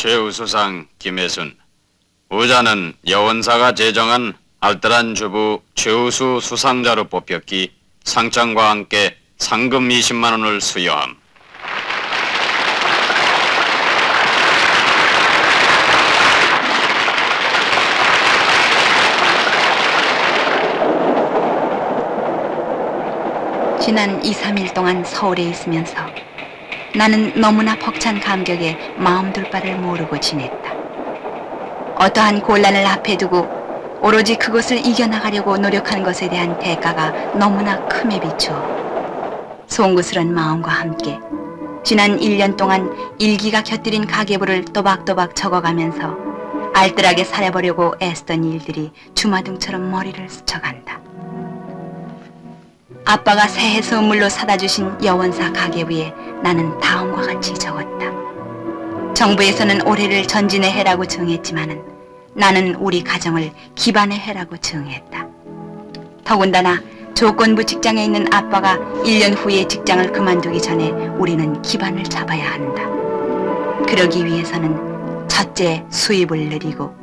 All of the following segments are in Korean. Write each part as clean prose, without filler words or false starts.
최우수상 김혜순, 우자는 여원사가 제정한 알뜰한 주부 최우수 수상자로 뽑혔기 상장과 함께 상금 20만 원을 수여함. 지난 2, 3일 동안 서울에 있으면서 나는 너무나 벅찬 감격에 마음 둘 바를 모르고 지냈다. 어떠한 곤란을 앞에 두고 오로지 그것을 이겨나가려고 노력하는 것에 대한 대가가 너무나 큼에 비추어 송구스런 마음과 함께 지난 1년 동안 일기가 곁들인 가계부를 또박또박 적어가면서 알뜰하게 살아보려고 애쓰던 일들이 주마등처럼 머리를 스쳐간다. 아빠가 새해 선물로 사다 주신 여원사 가계부에 나는 다음과 같이 적었다. 정부에서는 올해를 전진의 해라고 정했지만은 나는 우리 가정을 기반의 해라고 정했다. 더군다나 조건부 직장에 있는 아빠가 1년 후에 직장을 그만두기 전에 우리는 기반을 잡아야 한다. 그러기 위해서는 첫째, 수입을 늘리고,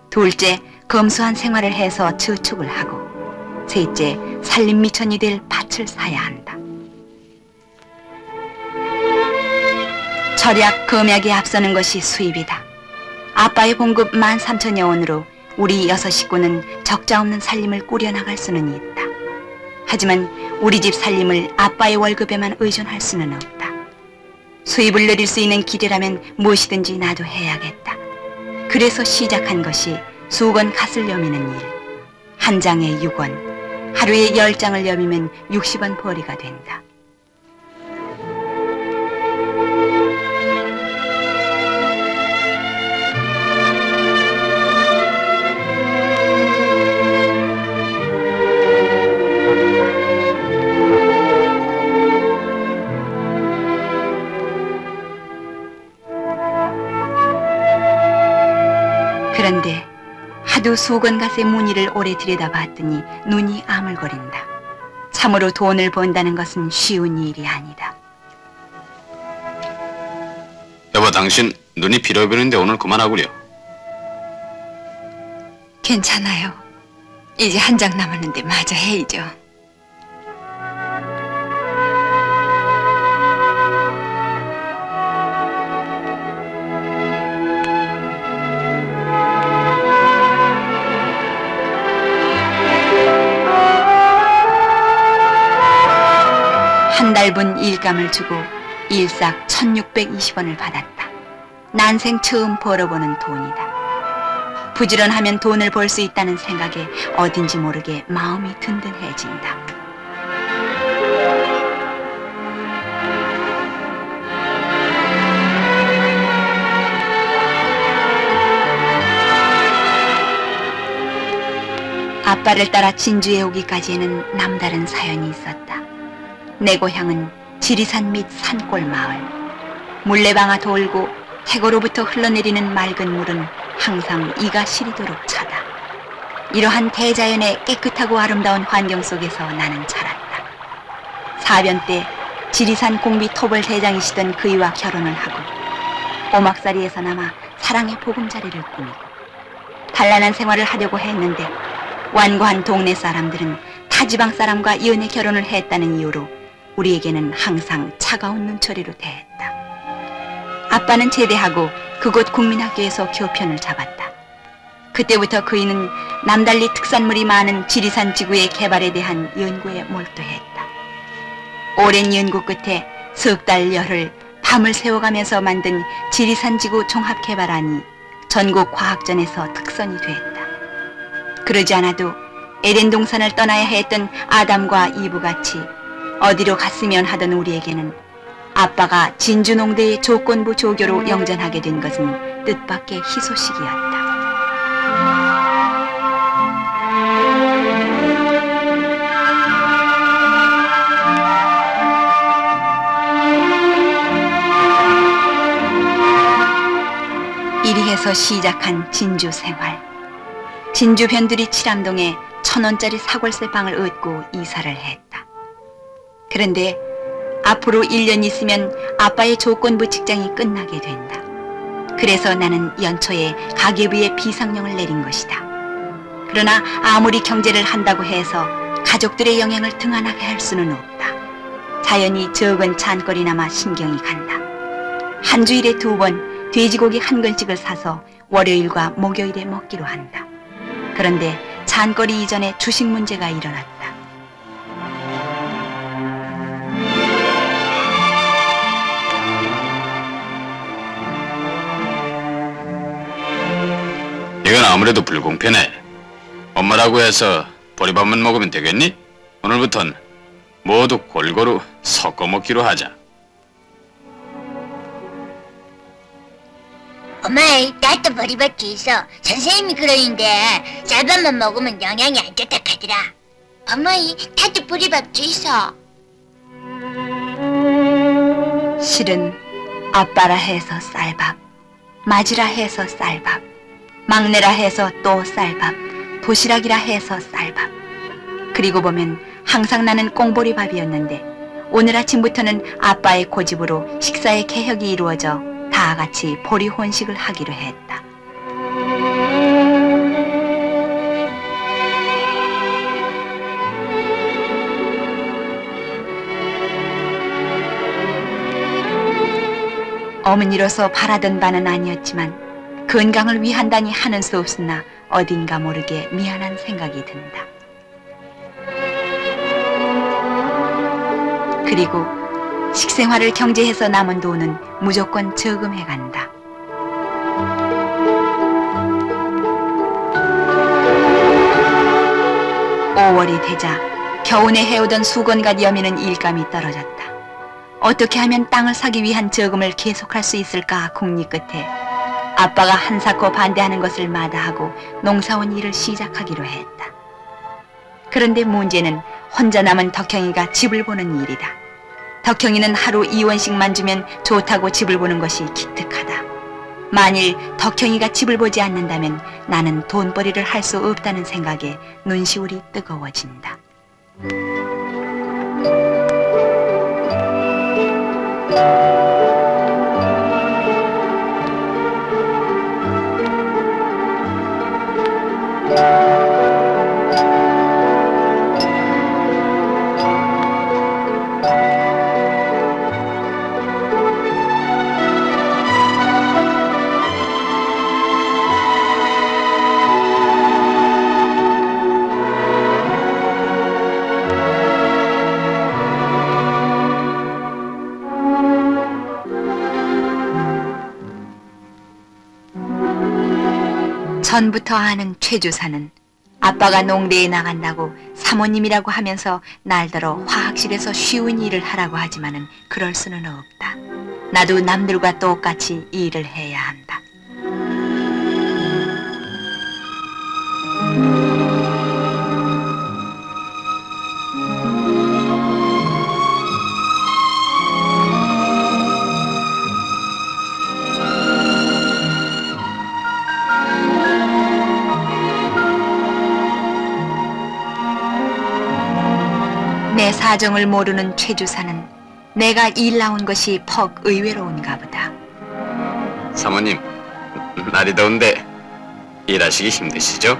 둘째, 검소한 생활을 해서 저축을 하고, 셋째, 살림미천이 될 밭을 사야 한다. 절약, 검약에 앞서는 것이 수입이다. 아빠의 봉급 13,000여 원으로 우리 6 식구는 적자 없는 살림을 꾸려나갈 수는 있다. 하지만 우리 집 살림을 아빠의 월급에만 의존할 수는 없다. 수입을 늘릴 수 있는 길이라면 무엇이든지 나도 해야겠다. 그래서 시작한 것이 수건 갓을 여미는 일. 한 장에 6원, 하루에 10장을 여미면 60원 벌이가 된다. 그런데 하도 수건갓의 무늬를 오래 들여다봤더니 눈이 아물거린다. 참으로 돈을 번다는 것은 쉬운 일이 아니다. 여보, 당신 눈이 빌어비는데 오늘 그만하구려. 괜찮아요. 이제 한 장 남았는데 마저 해야죠. 한 달분 일감을 주고 일삭 1620원을 받았다. 난생 처음 벌어보는 돈이다. 부지런하면 돈을 벌 수 있다는 생각에 어딘지 모르게 마음이 든든해진다. 아빠를 따라 진주에 오기까지에는 남다른 사연이 있었다. 내 고향은 지리산 밑 산골 마을. 물레방아 돌고 태고로부터 흘러내리는 맑은 물은 항상 이가 시리도록 차다. 이러한 대자연의 깨끗하고 아름다운 환경 속에서 나는 자랐다. 사변 때 지리산 공비 토벌 대장이시던 그이와 결혼을 하고 오막살이에서 남아 사랑의 보금자리를 꾸미고 단란한 생활을 하려고 했는데 완고한 동네 사람들은 타지방 사람과 연애 결혼을 했다는 이유로 우리에게는 항상 차가운 눈초리로 대했다. 아빠는 제대하고 그곳 국민학교에서 교편을 잡았다. 그때부터 그이는 남달리 특산물이 많은 지리산 지구의 개발에 대한 연구에 몰두했다. 오랜 연구 끝에 석 달 열흘 밤을 새워가면서 만든 지리산 지구 종합개발안이 전국 과학전에서 특선이 됐다. 그러지 않아도 에덴 동산을 떠나야 했던 아담과 이브같이 어디로 갔으면 하던 우리에게는 아빠가 진주농대의 조건부 조교로 영전하게 된 것은 뜻밖의 희소식이었다. 이리 해서 시작한 진주 생활. 진주 변두리 칠암동에 1,000원짜리 사골세 방을 얻고 이사를 했다. 그런데 앞으로 1년 있으면 아빠의 조건부 직장이 끝나게 된다. 그래서 나는 연초에 가계부에 비상령을 내린 것이다. 그러나 아무리 경제를 한다고 해서 가족들의 영향을 등한하게 할 수는 없다. 자연히 적은 잔거리나마 신경이 간다. 한 주일에 2번 돼지고기 한 근씩을 사서 월요일과 목요일에 먹기로 한다. 그런데 잔거리 이전에 주식 문제가 일어났다. 이건 아무래도 불공평해. 엄마라고 해서 보리밥만 먹으면 되겠니? 오늘부턴 모두 골고루 섞어 먹기로 하자. 어머이, 나도 보리밥 주있어. 선생님이 그러는데 쌀밥만 먹으면 영양이 안 좋다 하더라. 어머이, 나도 보리밥 주있어. 실은 아빠라 해서 쌀밥, 맞이라 해서 쌀밥, 막내라 해서 또 쌀밥, 도시락이라 해서 쌀밥. 그리고 보면 항상 나는 꽁보리밥이었는데 오늘 아침부터는 아빠의 고집으로 식사의 개혁이 이루어져 다 같이 보리 혼식을 하기로 했다. 어머니로서 바라던 바는 아니었지만 건강을 위한다니 하는 수 없으나 어딘가 모르게 미안한 생각이 든다. 그리고 식생활을 경제해서 남은 돈은 무조건 저금해 간다. (5월이) 되자 겨우내 해오던 수건과 여미는 일감이 떨어졌다. 어떻게 하면 땅을 사기 위한 저금을 계속할 수 있을까 궁리 끝에 아빠가 한사코 반대하는 것을 마다하고 농사원 일을 시작하기로 했다. 그런데 문제는 혼자 남은 덕형이가 집을 보는 일이다. 덕형이는 하루 2원씩만 주면 좋다고 집을 보는 것이 기특하다. 만일 덕형이가 집을 보지 않는다면 나는 돈벌이를 할 수 없다는 생각에 눈시울이 뜨거워진다. 전부터 아는 최 주사는 아빠가 농대에 나간다고 사모님이라고 하면서 날더러 화학실에서 쉬운 일을 하라고 하지만은 그럴 수는 없다. 나도 남들과 똑같이 일을 해야 한다. 내 사정을 모르는 최 주사는 내가 일 나온 것이 퍽 의외로운가 보다. 사모님, 날이 더운데 일하시기 힘드시죠?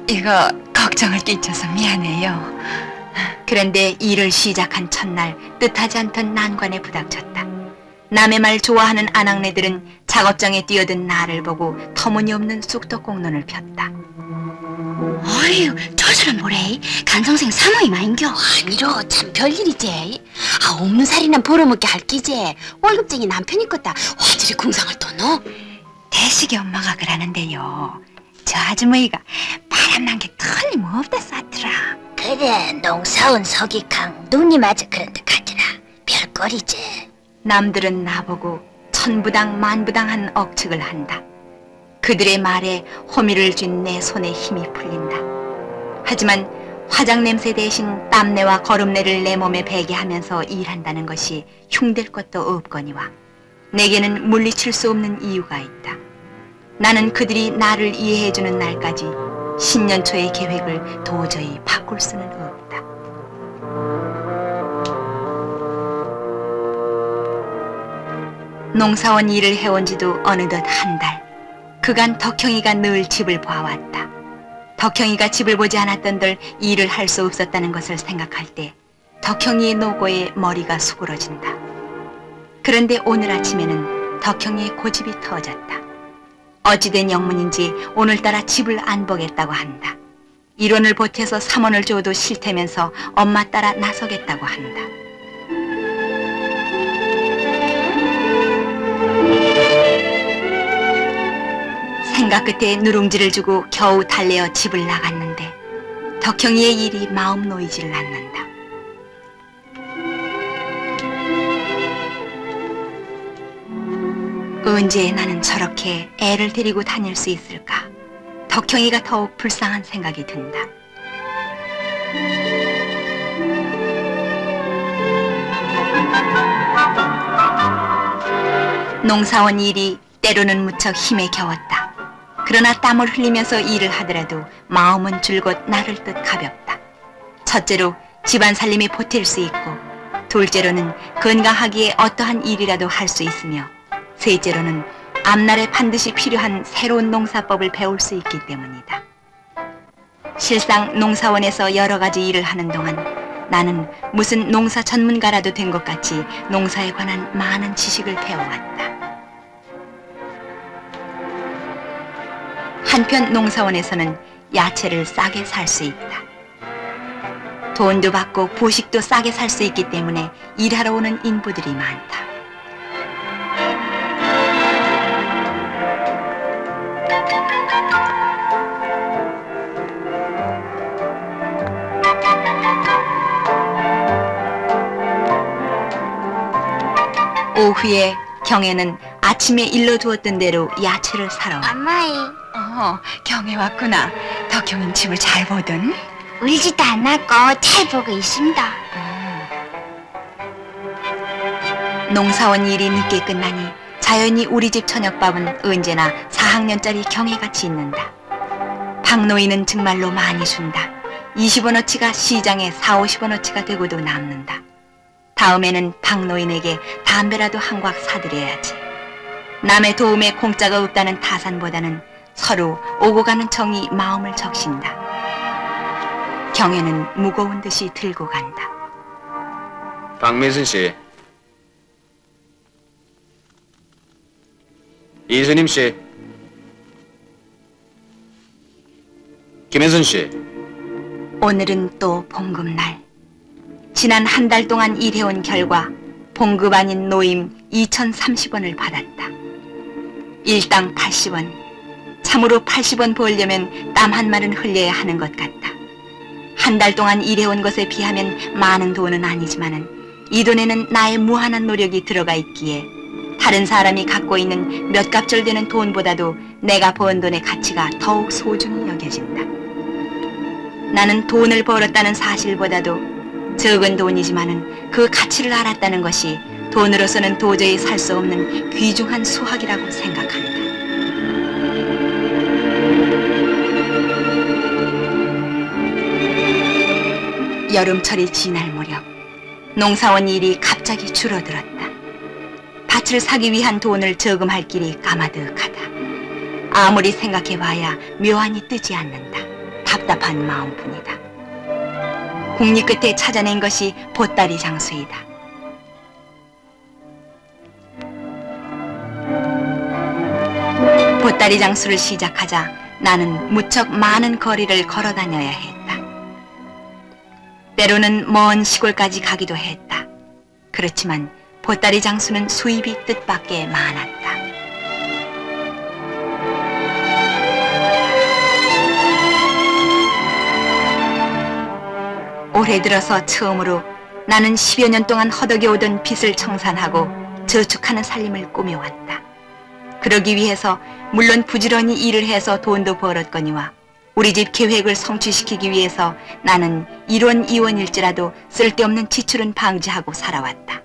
이거 걱정을 끼쳐서 미안해요. 그런데 일을 시작한 첫날 뜻하지 않던 난관에 부닥쳤다. 남의 말 좋아하는 아낙네들은 작업장에 뛰어든 나를 보고 터무니없는 쑥덕공론을 폈다. 어휴, 저 사람 뭐래? 간성생 사모이 마인겨. 아니로, 참 별일이지. 없는 살이나 벌어먹게 할 끼지. 월급쟁이 남편이 껐다 화질이 궁상을 떠노? 대식이 엄마가 그러는데요. 저 아주머니가 바람난 게 틀림없다 싸더라. 그래, 농사원 서기강 누님아저 그런 듯 같더라. 별꼴이지. 남들은 나보고 천부당 만부당한 억측을 한다. 그들의 말에 호미를 쥔 내 손에 힘이 풀린다. 하지만 화장 냄새 대신 땀내와 거름내를 내 몸에 배게 하면서 일한다는 것이 흉될 것도 없거니와 내게는 물리칠 수 없는 이유가 있다. 나는 그들이 나를 이해해주는 날까지 신년초의 계획을 도저히 바꿀 수는 없다. 농사원 일을 해온 지도 어느덧 한 달. 그간 덕형이가 늘 집을 봐왔다. 덕형이가 집을 보지 않았던들 일을 할 수 없었다는 것을 생각할 때 덕형이의 노고에 머리가 수그러진다. 그런데 오늘 아침에는 덕형이의 고집이 터졌다. 어찌된 영문인지 오늘따라 집을 안 보겠다고 한다. 1원을 보태서 3원을 줘도 싫다면서 엄마 따라 나서겠다고 한다. 생각 끝에 누룽지를 주고 겨우 달래어 집을 나갔는데 덕형이의 일이 마음 놓이지를 않는다. 언제 나는 저렇게 애를 데리고 다닐 수 있을까? 덕형이가 더욱 불쌍한 생각이 든다. 농사원 일이 때로는 무척 힘에 겨웠다. 그러나 땀을 흘리면서 일을 하더라도 마음은 줄곧 나를 듯 가볍다. 첫째로 집안 살림에 보탤 수 있고, 둘째로는 건강하기에 어떠한 일이라도 할 수 있으며, 셋째로는 앞날에 반드시 필요한 새로운 농사법을 배울 수 있기 때문이다. 실상 농사원에서 여러 가지 일을 하는 동안 나는 무슨 농사 전문가라도 된 것 같이 농사에 관한 많은 지식을 배워왔다. 한편 농사원에서는 야채를 싸게 살 수 있다. 돈도 받고 부식도 싸게 살 수 있기 때문에 일하러 오는 인부들이 많다. 오후에 경애는 아침에 일러두었던 대로 야채를 사러 왔다. 엄마이, 경애 왔구나. 덕형은 집을 잘 보든? 울지도 않았고 잘 보고 있습니다. 농사원 일이 늦게 끝나니 자연히 우리 집 저녁밥은 언제나 4학년짜리 경애가 짓는다. 박노인은 정말로 많이 준다. 20원어치가 시장에 4, 50원어치가 되고도 남는다. 다음에는 박노인에게 담배라도 한 곽 사드려야지. 남의 도움에 공짜가 없다는 타산보다는 서로 오고 가는 정이 마음을 적신다. 경애는 무거운 듯이 들고 간다. 박민순 씨, 이순임 씨, 김혜순 씨. 오늘은 또 봉급날. 지난 한 달 동안 일해온 결과 봉급 아닌 노임 2,030원을 받았다. 일당 80원. 참으로 80원 벌려면 땀 한 마른 흘려야 하는 것 같다. 한 달 동안 일해온 것에 비하면 많은 돈은 아니지만은 이 돈에는 나의 무한한 노력이 들어가 있기에 다른 사람이 갖고 있는 몇 갑절 되는 돈보다도 내가 번 돈의 가치가 더욱 소중히 여겨진다. 나는 돈을 벌었다는 사실보다도 적은 돈이지만은 그 가치를 알았다는 것이 돈으로서는 도저히 살 수 없는 귀중한 수확이라고 생각한다. 여름철이 지날 무렵 농사원 일이 갑자기 줄어들었다. 밭을 사기 위한 돈을 저금할 길이 까마득하다. 아무리 생각해봐야 묘안이 뜨지 않는다. 답답한 마음뿐이다. 국리 끝에 찾아낸 것이 보따리 장수이다. 보따리 장수를 시작하자 나는 무척 많은 거리를 걸어 다녀야 했다. 때로는 먼 시골까지 가기도 했다. 그렇지만 보따리 장수는 수입이 뜻밖의 많았다. 올해 들어서 처음으로 나는 10여 년 동안 허덕여 오던 빚을 청산하고 저축하는 살림을 꾸며왔다. 그러기 위해서 물론 부지런히 일을 해서 돈도 벌었거니와 우리 집 계획을 성취시키기 위해서 나는 1원, 2원일지라도 쓸데없는 지출은 방지하고 살아왔다.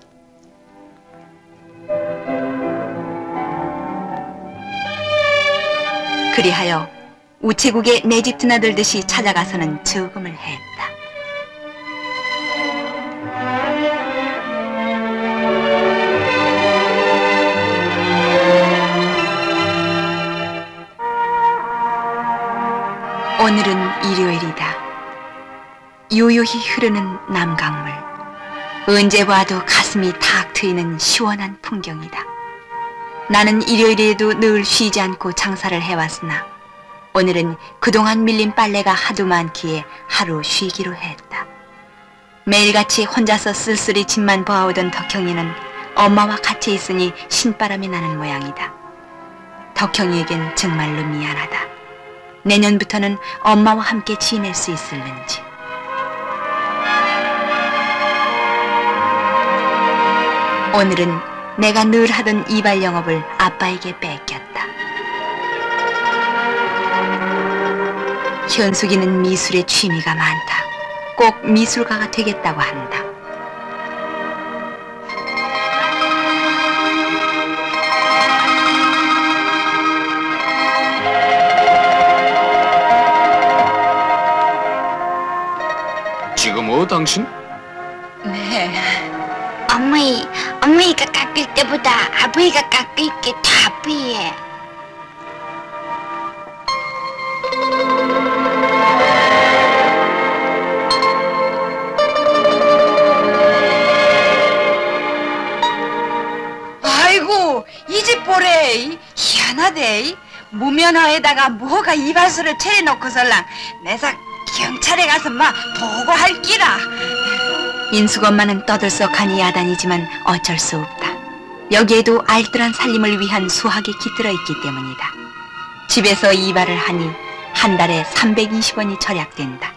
그리하여 우체국에 내 집 드나들듯이 찾아가서는 저금을 했다. 오늘은 일요일이다. 요요히 흐르는 남강물. 언제 봐도 가슴이 탁 트이는 시원한 풍경이다. 나는 일요일에도 늘 쉬지 않고 장사를 해왔으나 오늘은 그동안 밀린 빨래가 하도 많기에 하루 쉬기로 했다. 매일같이 혼자서 쓸쓸히 집만 보아오던 덕형이는 엄마와 같이 있으니 신바람이 나는 모양이다. 덕형이에겐 정말로 미안하다. 내년부터는 엄마와 함께 지낼 수 있을는지. 오늘은 내가 늘 하던 이발 영업을 아빠에게 뺏겼다. 현숙이는 미술에 취미가 많다. 꼭 미술가가 되겠다고 한다. 지금 당신? 네. 어머니가 깎을 때보다 아버지가 깎을 게 더 아프해. 아이고, 이 집 보래. 희한하대. 무면허에다가 뭐가 이발소를 차려놓고설랑 내사 경찰에 가서 막 보고할 끼라. 인숙 엄마는 떠들썩하니 야단이지만 어쩔 수 없다. 여기에도 알뜰한 살림을 위한 수학이 깃들어 있기 때문이다. 집에서 이발을 하니 한 달에 320원이 절약된다.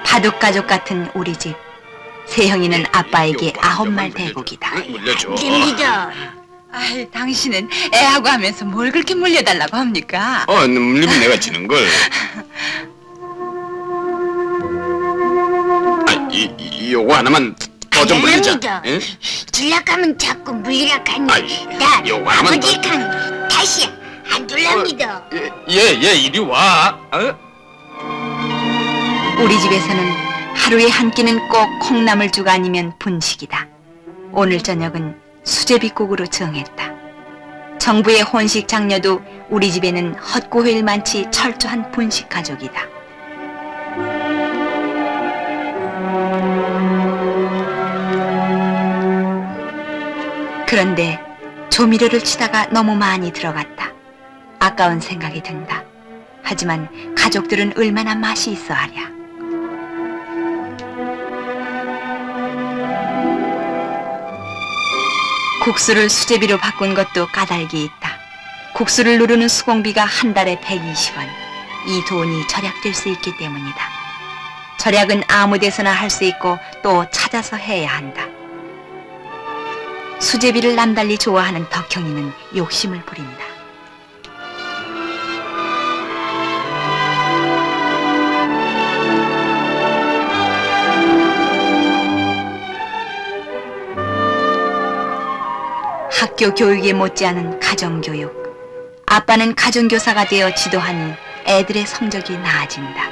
바둑가족 같은 우리 집. 세형이는 아빠에게 9말 대복이다. 물려줘. 됩니다. 아이, 당신은 애하고 하면서 뭘 그렇게 물려달라고 합니까? 물리면 내가 지는 걸. 요거 하나만 더 좀 물리자. 됩니다. 응? 줄라가면 자꾸 물리라 가니 아이, 나 요거 하나만 아버지 간 다시 안 돌랍니다. 얘 이리 와. 우리 집에서는 하루에 한 끼는 꼭 콩나물죽 아니면 분식이다. 오늘 저녁은 수제비국으로 정했다. 정부의 혼식 장려도 우리 집에는 헛고회일만치 철저한 분식 가족이다. 그런데 조미료를 치다가 너무 많이 들어갔다. 아까운 생각이 든다. 하지만 가족들은 얼마나 맛이 있어 하랴. 국수를 수제비로 바꾼 것도 까닭이 있다. 국수를 누르는 수공비가 한 달에 120원. 이 돈이 절약될 수 있기 때문이다. 절약은 아무 데서나 할 수 있고 또 찾아서 해야 한다. 수제비를 남달리 좋아하는 덕형이는 욕심을 부린다. 학교 교육에 못지않은 가정교육. 아빠는 가정교사가 되어 지도하니 애들의 성적이 나아진다.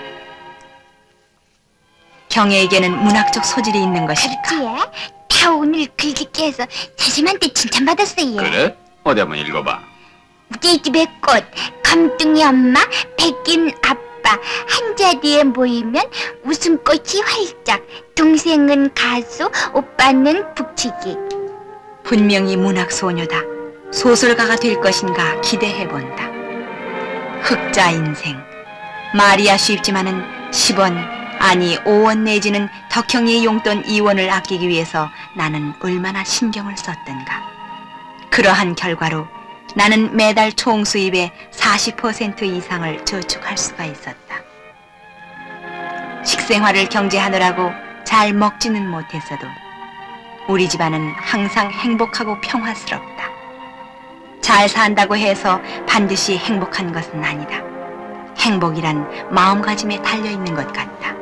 경애에게는 문학적 소질이 있는 것일까? 아버지야, 다 오늘 글짓기 해서 선생님한테 칭찬받았어요. 그래? 어디 한번 읽어봐. 우리 집의 꽃, 검둥이 엄마, 백인 아빠 한 자리에 모이면 웃음꽃이 활짝. 동생은 가수, 오빠는 북치기. 분명히 문학소녀다. 소설가가 될 것인가 기대해본다. 흑자 인생. 말이야 쉽지만은 10원 아니 5원 내지는 덕형이의 용돈 2원을 아끼기 위해서 나는 얼마나 신경을 썼던가. 그러한 결과로 나는 매달 총 수입의 40% 이상을 저축할 수가 있었다. 식생활을 경제하느라고 잘 먹지는 못했어도 우리 집안은 항상 행복하고 평화스럽다. 잘 산다고 해서 반드시 행복한 것은 아니다. 행복이란 마음가짐에 달려있는 것 같다.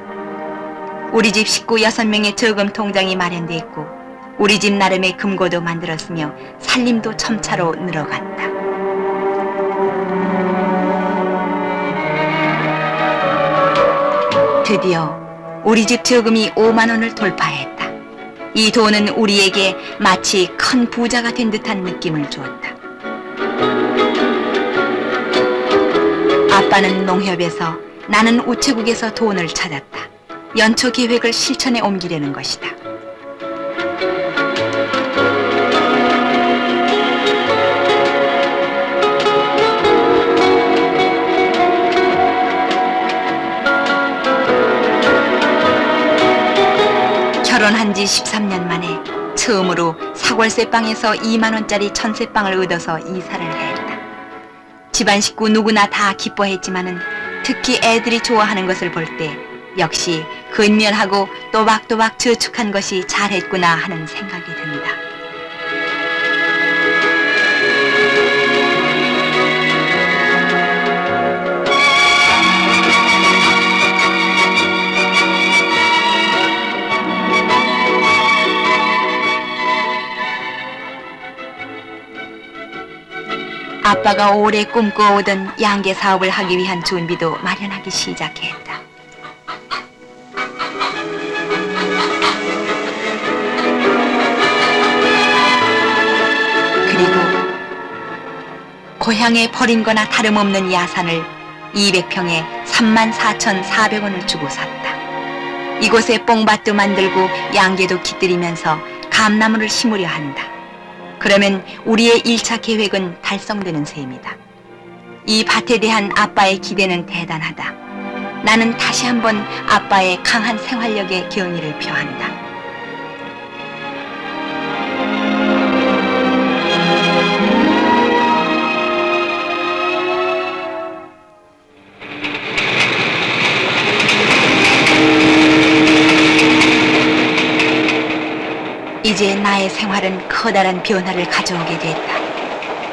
우리 집 식구 6명의 저금 통장이 마련돼 있고 우리 집 나름의 금고도 만들었으며 살림도 점차로 늘어갔다. 드디어 우리 집 저금이 5만 원을 돌파했다. 이 돈은 우리에게 마치 큰 부자가 된 듯한 느낌을 주었다. 아빠는 농협에서, 나는 우체국에서 돈을 찾았다. 연초 계획을 실천에 옮기려는 것이다. 결혼한 지 13년 만에 처음으로 사골세빵에서 2만 원짜리 천세빵을 얻어서 이사를 했다. 집안 식구 누구나 다 기뻐했지만은 특히 애들이 좋아하는 것을 볼 때 역시 근면하고 또박또박 저축한 것이 잘했구나 하는 생각이 든다. 아빠가 오래 꿈꿔오던 양계 사업을 하기 위한 준비도 마련하기 시작했다. 그리고 고향에 버린 거나 다름없는 야산을 200평에 34,400원을 주고 샀다. 이곳에 뽕밭도 만들고 양계도 깃들이면서 감나무를 심으려 한다. 그러면 우리의 1차 계획은 달성되는 셈이다. 이 밭에 대한 아빠의 기대는 대단하다. 나는 다시 한번 아빠의 강한 생활력에 경의를 표한다. 이제 나의 생활은 커다란 변화를 가져오게 됐다.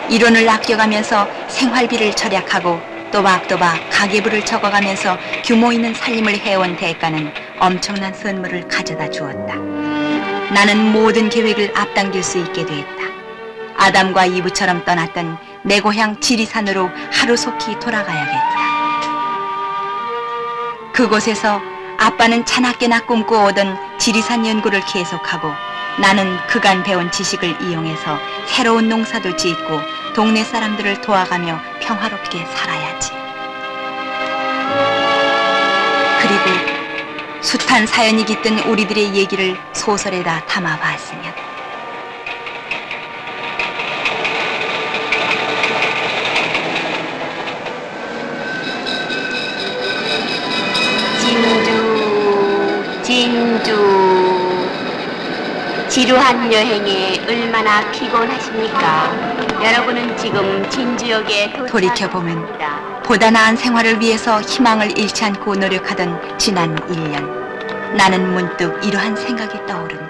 일원을 아껴가면서 생활비를 절약하고 또박또박 가계부를 적어가면서 규모 있는 살림을 해온 대가는 엄청난 선물을 가져다 주었다. 나는 모든 계획을 앞당길 수 있게 됐다. 아담과 이브처럼 떠났던 내 고향 지리산으로 하루속히 돌아가야겠다. 그곳에서 아빠는 차납게나 꿈꿔오던 지리산 연구를 계속하고 나는 그간 배운 지식을 이용해서 새로운 농사도 짓고 동네 사람들을 도와가며 평화롭게 살아야지. 그리고 숱한 사연이 깃든 우리들의 얘기를 소설에다 담아봤으면. 진주 지루한 여행에 얼마나 피곤하십니까? 여러분은 지금 진주역에 돌이켜보면 보다 나은 생활을 위해서 희망을 잃지 않고 노력하던 지난 1년, 나는 문득 이러한 생각이 떠오른다.